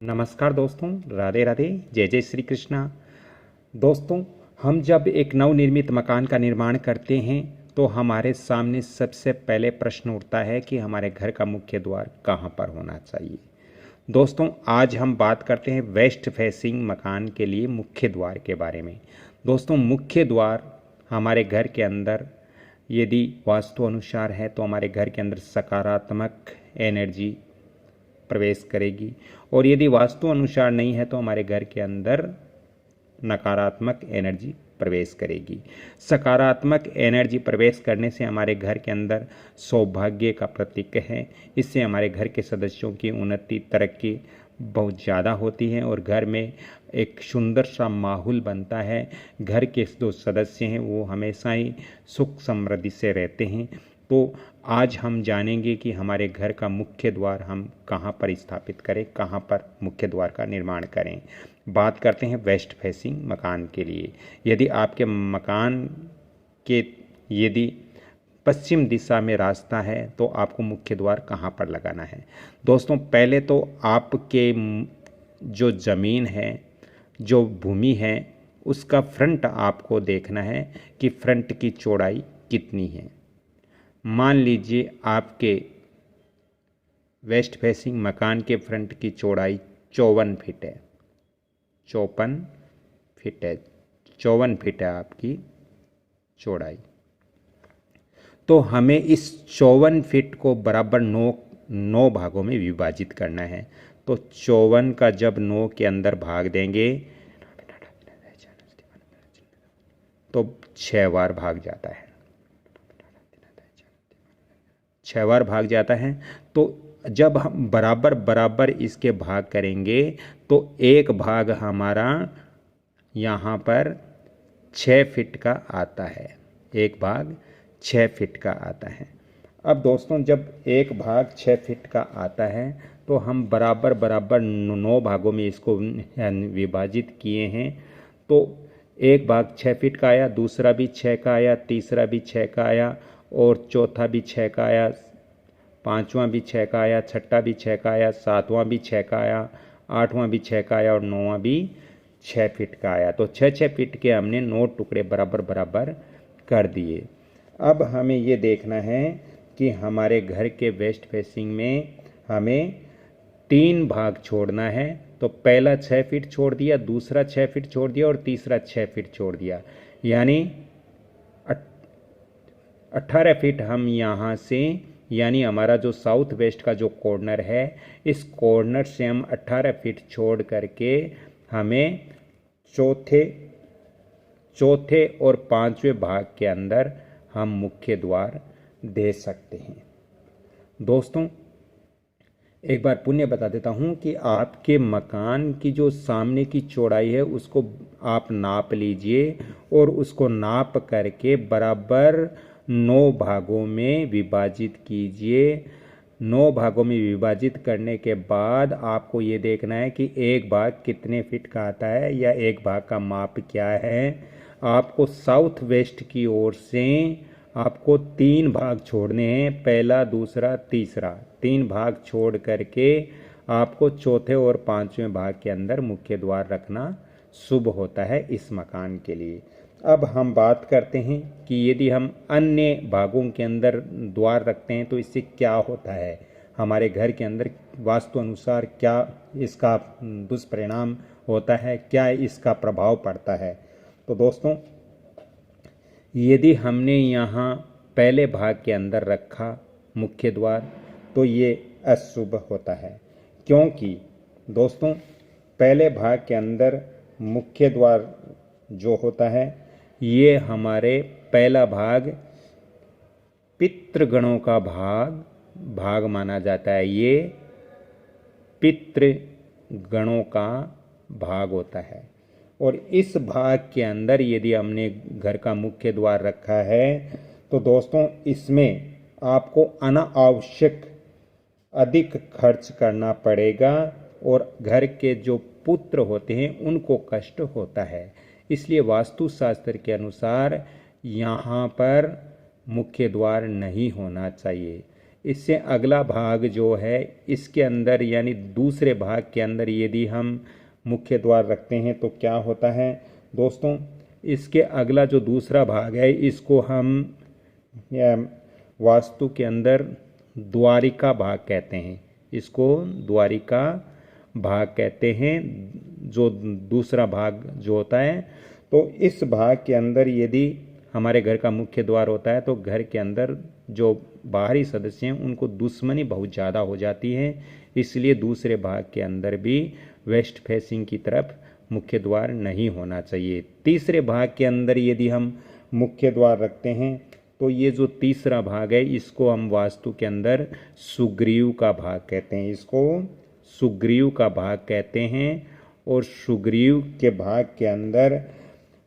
नमस्कार दोस्तों, राधे राधे, जय जय श्री कृष्णा। दोस्तों, हम जब एक नवनिर्मित मकान का निर्माण करते हैं तो हमारे सामने सबसे पहले प्रश्न उठता है कि हमारे घर का मुख्य द्वार कहाँ पर होना चाहिए। दोस्तों, आज हम बात करते हैं वेस्ट फेसिंग मकान के लिए मुख्य द्वार के बारे में। दोस्तों, मुख्य द्वार हमारे घर के अंदर यदि वास्तु अनुसार है तो हमारे घर के अंदर सकारात्मक एनर्जी प्रवेश करेगी, और यदि वास्तु अनुसार नहीं है तो हमारे घर के अंदर नकारात्मक एनर्जी प्रवेश करेगी। सकारात्मक एनर्जी प्रवेश करने से हमारे घर के अंदर सौभाग्य का प्रतीक है। इससे हमारे घर के सदस्यों की उन्नति तरक्की बहुत ज़्यादा होती है और घर में एक सुंदर सा माहौल बनता है। घर के जो सदस्य हैं वो हमेशा ही सुख समृद्धि से रहते हैं। तो आज हम जानेंगे कि हमारे घर का मुख्य द्वार हम कहाँ पर स्थापित करें, कहाँ पर मुख्य द्वार का निर्माण करें। बात करते हैं वेस्ट फेसिंग मकान के लिए। यदि आपके मकान के यदि पश्चिम दिशा में रास्ता है तो आपको मुख्य द्वार कहाँ पर लगाना है। दोस्तों, पहले तो आपके जो ज़मीन है, जो भूमि है, उसका फ्रंट आपको देखना है कि फ्रंट की चौड़ाई कितनी है। मान लीजिए आपके वेस्ट फेसिंग मकान के फ्रंट की चौड़ाई 54 फीट है। 54 फीट है, 54 फीट है आपकी चौड़ाई। तो हमें इस 54 फीट को बराबर नौ भागों में विभाजित करना है। तो 54 का जब 9 के अंदर भाग देंगे तो 6 बार भाग जाता है। 6 बार भाग जाता है। तो जब हम बराबर बराबर इसके भाग करेंगे तो एक भाग हमारा यहाँ पर 6 फीट का आता है। एक भाग 6 फीट का आता है। अब दोस्तों, जब एक भाग 6 फीट का आता है तो हम बराबर बराबर 9 भागों में इसको विभाजित किए हैं। तो एक भाग 6 फीट का आया, दूसरा भी 6 का आया, तीसरा भी 6 का आया और चौथा भी 6 का आया, पांचवां भी 6 का आया, छठा भी 6 का आया, सातवां भी 6 का आया, आठवां भी 6 का आया और नौवां भी 6 फीट का आया। तो 6 फीट के हमने 9 टुकड़े बराबर बराबर कर दिए। अब हमें ये देखना है कि हमारे घर के वेस्ट फेसिंग में हमें 3 भाग छोड़ना है। तो पहला 6 फीट छोड़ दिया, दूसरा 6 फीट छोड़ दिया और तीसरा 6 फीट छोड़ दिया, यानी 18 फीट हम यहाँ से, यानी हमारा जो साउथ वेस्ट का जो कॉर्नर है, इस कॉर्नर से हम 18 फीट छोड़ करके हमें चौथे और पांचवें भाग के अंदर हम मुख्य द्वार दे सकते हैं। दोस्तों, एक बार पुण्य बता देता हूँ कि आपके मकान की जो सामने की चौड़ाई है उसको आप नाप लीजिए और उसको नाप करके बराबर 9 भागों में विभाजित कीजिए। 9 भागों में विभाजित करने के बाद आपको ये देखना है कि एक भाग कितने फीट का आता है या एक भाग का माप क्या है। आपको साउथ वेस्ट की ओर से आपको 3 भाग छोड़ने हैं, पहला, दूसरा, तीसरा। 3 भाग छोड़ करके आपको चौथे और पांचवें भाग के अंदर मुख्य द्वार रखना शुभ होता है इस मकान के लिए। अब हम बात करते हैं कि यदि हम अन्य भागों के अंदर द्वार रखते हैं तो इससे क्या होता है, हमारे घर के अंदर वास्तु अनुसार क्या इसका दुष्परिणाम होता है, क्या इसका प्रभाव पड़ता है। तो दोस्तों, यदि हमने यहाँ पहले भाग के अंदर रखा मुख्य द्वार तो ये अशुभ होता है, क्योंकि दोस्तों पहले भाग के अंदर मुख्य द्वार जो होता है ये हमारे पहला भाग पितृगणों का भाग माना जाता है। ये पितृगणों का भाग होता है और इस भाग के अंदर यदि हमने घर का मुख्य द्वार रखा है तो दोस्तों इसमें आपको अनावश्यक अधिक खर्च करना पड़ेगा और घर के जो पुत्र होते हैं उनको कष्ट होता है। इसलिए वास्तुशास्त्र के अनुसार यहाँ पर मुख्य द्वार नहीं होना चाहिए। इससे अगला भाग जो है, इसके अंदर यानी दूसरे भाग के अंदर यदि हम मुख्य द्वार रखते हैं तो क्या होता है दोस्तों, इसके अगला जो दूसरा भाग है इसको हम वास्तु के अंदर द्वारिका भाग कहते हैं। इसको द्वारिका भाग कहते हैं, जो दूसरा भाग जो होता है। तो इस भाग के अंदर यदि हमारे घर का मुख्य द्वार होता है तो घर के अंदर जो बाहरी सदस्य हैं उनको दुश्मनी बहुत ज़्यादा हो जाती है, इसलिए दूसरे भाग के अंदर भी वेस्ट फेसिंग की तरफ मुख्य द्वार नहीं होना चाहिए। तीसरे भाग के अंदर यदि हम मुख्य द्वार रखते हैं तो ये जो तीसरा भाग है इसको हम वास्तु के अंदर सुग्रीव का भाग कहते हैं। इसको सुग्रीव का भाग कहते हैं, और सुग्रीव के भाग के अंदर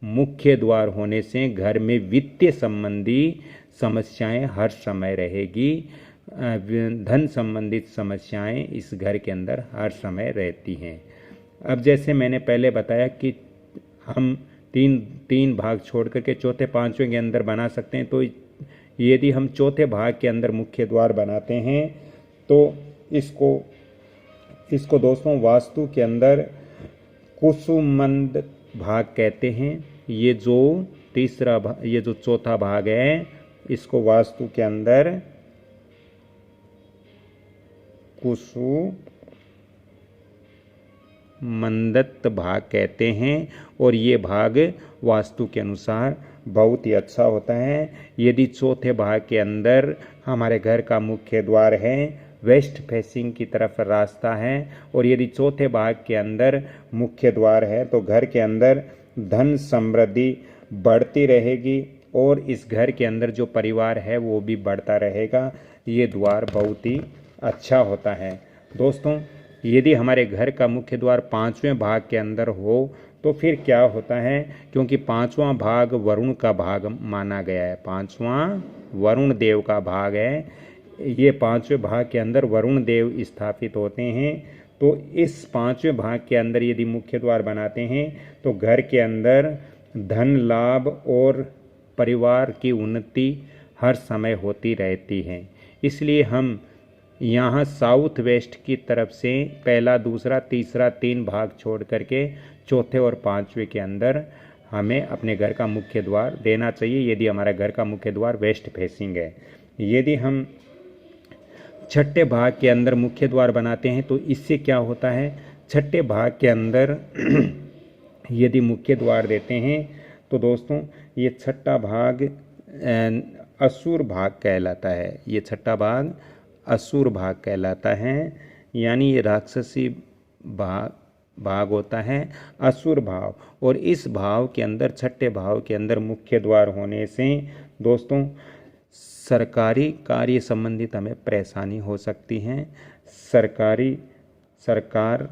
मुख्य द्वार होने से घर में वित्तीय संबंधी समस्याएं हर समय रहेगी। धन संबंधित समस्याएं इस घर के अंदर हर समय रहती हैं। अब जैसे मैंने पहले बताया कि हम तीन भाग छोड़ करके चौथे पांचवें के अंदर बना सकते हैं, तो यदि हम चौथे भाग के अंदर मुख्य द्वार बनाते हैं तो इसको दोस्तों वास्तु के अंदर कुसुमंद भाग कहते हैं। ये जो चौथा भाग है इसको वास्तु के अंदर कुसुमंदत भाग कहते हैं, और ये भाग वास्तु के अनुसार बहुत ही अच्छा होता है। यदि चौथे भाग के अंदर हमारे घर का मुख्य द्वार है, वेस्ट फेसिंग की तरफ रास्ता है, और यदि चौथे भाग के अंदर मुख्य द्वार है तो घर के अंदर धन समृद्धि बढ़ती रहेगी, और इस घर के अंदर जो परिवार है वो भी बढ़ता रहेगा। ये द्वार बहुत ही अच्छा होता है। दोस्तों, यदि हमारे घर का मुख्य द्वार पांचवें भाग के अंदर हो तो फिर क्या होता है, क्योंकि पांचवा भाग वरुण का भाग माना गया है, पांचवा वरुण देव का भाग है, ये पांचवें भाग के अंदर वरुण देव स्थापित होते हैं। तो इस पांचवें भाग के अंदर यदि मुख्य द्वार बनाते हैं तो घर के अंदर धन लाभ और परिवार की उन्नति हर समय होती रहती है। इसलिए हम यहाँ साउथ वेस्ट की तरफ से पहला दूसरा तीसरा 3 भाग छोड़ करके चौथे और पांचवें के अंदर हमें अपने घर का मुख्य द्वार देना चाहिए, यदि हमारा घर का मुख्य द्वार वेस्ट फेसिंग है। यदि हम छठे भाग के अंदर मुख्य द्वार बनाते हैं तो इससे क्या होता है, छठे भाग के अंदर यदि मुख्य द्वार देते हैं तो दोस्तों ये छठा भाग असुर भाग कहलाता है। ये छठा भाग असुर भाग कहलाता है, यानी ये राक्षसी भाग होता है, असुर भाव। और इस भाव के अंदर, छठे भाव के अंदर मुख्य द्वार होने से दोस्तों सरकारी कार्य संबंधित हमें परेशानी हो सकती है। सरकार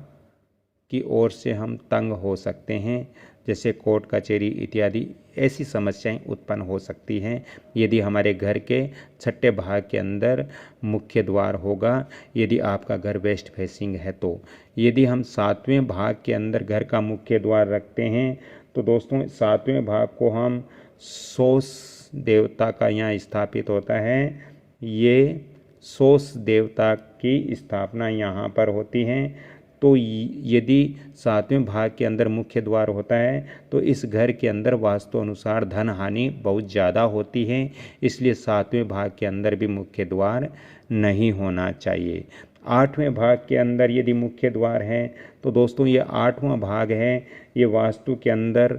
की ओर से हम तंग हो सकते हैं, जैसे कोर्ट कचहरी इत्यादि ऐसी समस्याएं उत्पन्न हो सकती हैं यदि हमारे घर के छठे भाग के अंदर मुख्य द्वार होगा, यदि आपका घर वेस्ट फेसिंग है तो। यदि हम सातवें भाग के अंदर घर का मुख्य द्वार रखते हैं तो दोस्तों सातवें भाग को हम सोस देवता का यहाँ स्थापित होता है। ये सोस देवता की स्थापना यहाँ पर होती है। तो यदि सातवें भाग के अंदर मुख्य द्वार होता है तो इस घर के अंदर वास्तु अनुसार धन हानि बहुत ज़्यादा होती है, इसलिए सातवें भाग के अंदर भी मुख्य द्वार नहीं होना चाहिए। आठवें भाग के अंदर यदि मुख्य द्वार है तो दोस्तों ये आठवां भाग है, ये वास्तु के अंदर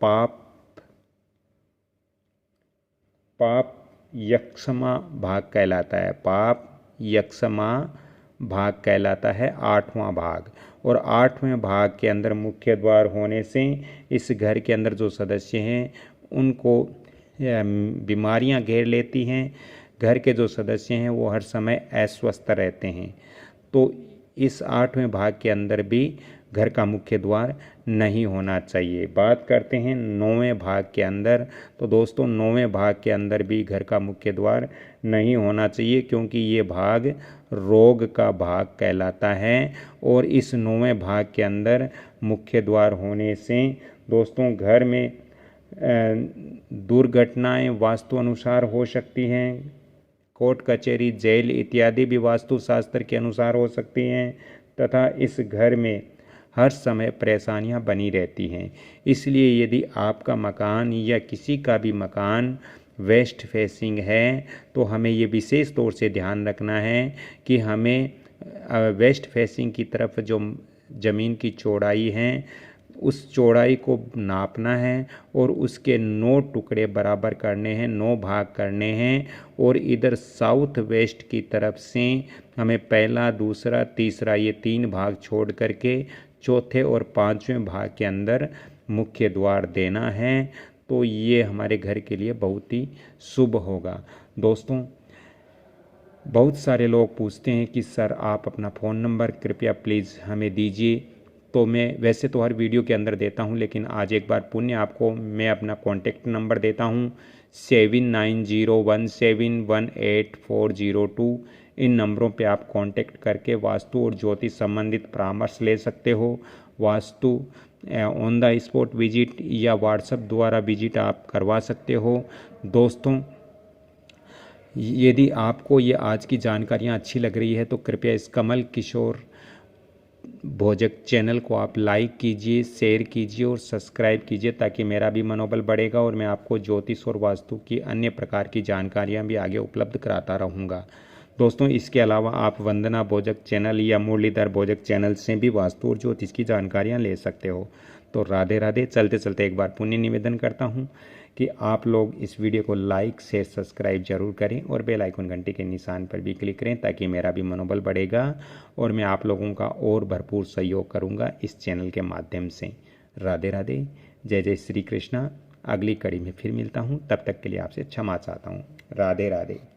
पाप यक्षमा भाग कहलाता है, पाप यक्षमा भाग कहलाता है आठवां भाग। और आठवें भाग के अंदर मुख्य द्वार होने से इस घर के अंदर जो सदस्य हैं उनको बीमारियां घेर लेती हैं, घर के जो सदस्य हैं वो हर समय अस्वस्थ रहते हैं। तो इस आठवें भाग के अंदर भी घर का मुख्य द्वार नहीं होना चाहिए। बात करते हैं नौवें भाग के अंदर, तो दोस्तों नौवें भाग के अंदर भी घर का मुख्य द्वार नहीं होना चाहिए, क्योंकि ये भाग रोग का भाग कहलाता है। और इस नौवें भाग के अंदर मुख्य द्वार होने से दोस्तों घर में दुर्घटनाएं वास्तु अनुसार हो सकती हैं, कोर्ट कचहरी, जेल इत्यादि भी वास्तुशास्त्र के अनुसार हो सकती हैं तथा इस घर में हर समय परेशानियां बनी रहती हैं। इसलिए यदि आपका मकान या किसी का भी मकान वेस्ट फेसिंग है तो हमें ये विशेष तौर से ध्यान रखना है कि हमें वेस्ट फेसिंग की तरफ जो ज़मीन की चौड़ाई है उस चौड़ाई को नापना है और उसके 9 टुकड़े बराबर करने हैं, 9 भाग करने हैं। और इधर साउथ वेस्ट की तरफ से हमें पहला, दूसरा, तीसरा ये 3 भाग छोड़ करके चौथे और 5वें भाग के अंदर मुख्य द्वार देना है। तो ये हमारे घर के लिए बहुत ही शुभ होगा। दोस्तों, बहुत सारे लोग पूछते हैं कि सर आप अपना फ़ोन नंबर कृपया प्लीज़ हमें दीजिए। तो मैं वैसे तो हर वीडियो के अंदर देता हूं, लेकिन आज एक बार पुण्य आपको मैं अपना कॉन्टेक्ट नंबर देता हूं 7901718402। इन नंबरों पे आप कांटेक्ट करके वास्तु और ज्योतिष संबंधित परामर्श ले सकते हो। Vastu on the spot visit या व्हाट्सएप द्वारा विजिट आप करवा सकते हो। दोस्तों, यदि आपको ये आज की जानकारियाँ अच्छी लग रही है तो कृपया इस कमल किशोर भोजक चैनल को आप लाइक कीजिए, शेयर कीजिए और सब्सक्राइब कीजिए ताकि मेरा भी मनोबल बढ़ेगा और मैं आपको ज्योतिष और वास्तु की अन्य प्रकार की जानकारियाँ भी आगे उपलब्ध कराता रहूँगा। दोस्तों, इसके अलावा आप वंदना भोजक चैनल या मुरलीधर भोजक चैनल से भी वास्तु और ज्योतिष की जानकारियाँ ले सकते हो। तो राधे राधे। चलते चलते एक बार पुण्य निवेदन करता हूँ कि आप लोग इस वीडियो को लाइक शेयर सब्सक्राइब जरूर करें और बेल आइकन घंटी के निशान पर भी क्लिक करें ताकि मेरा भी मनोबल बढ़ेगा और मैं आप लोगों का और भरपूर सहयोग करूंगा इस चैनल के माध्यम से। राधे राधे। जय जय श्री कृष्णा। अगली कड़ी में फिर मिलता हूं, तब तक के लिए आपसे क्षमा चाहता हूं। राधे राधे।